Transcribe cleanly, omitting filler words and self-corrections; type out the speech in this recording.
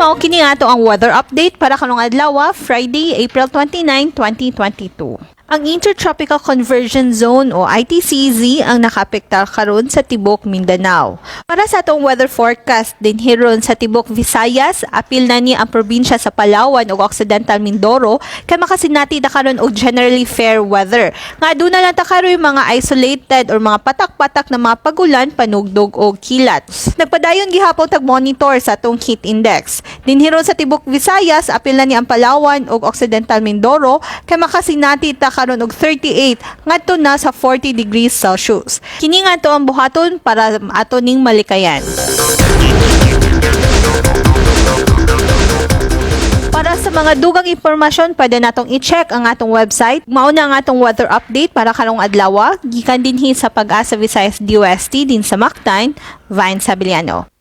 Mao kini ato ang weather update para kanong adlaw, Friday, April 29, 2022. Ang Intertropical Convergence Zone o ITCZ ang nakaapektar karon sa tibok Mindanao. Para sa atong weather forecast din hiron sa tibok Visayas, apil na ni ang probinsya sa Palawan ug Occidental Mindoro kay makasinati da karon og generally fair weather. Nga aduna lang ta karon mga isolated or mga patak-patak na mga pagulan, panugdog o kilat. Nagpadayon gihapon tag monitor sa atong heat index. Din hiron sa tibok Visayas, apil na ni ang Palawan ug Occidental Mindoro kay makasinati ta karon og 38 ngadto na sa 40 degrees Celsius. Kini nga to ang buhaton para ato ning malikayan. Para sa mga dugang impormasyon, pwede natong i-check ang atong website. Mauna ang atong weather update para karong adlaw, gikan dinhi sa Pag-asa Visayas DOST din sa Mactan, Vine Sabiliano.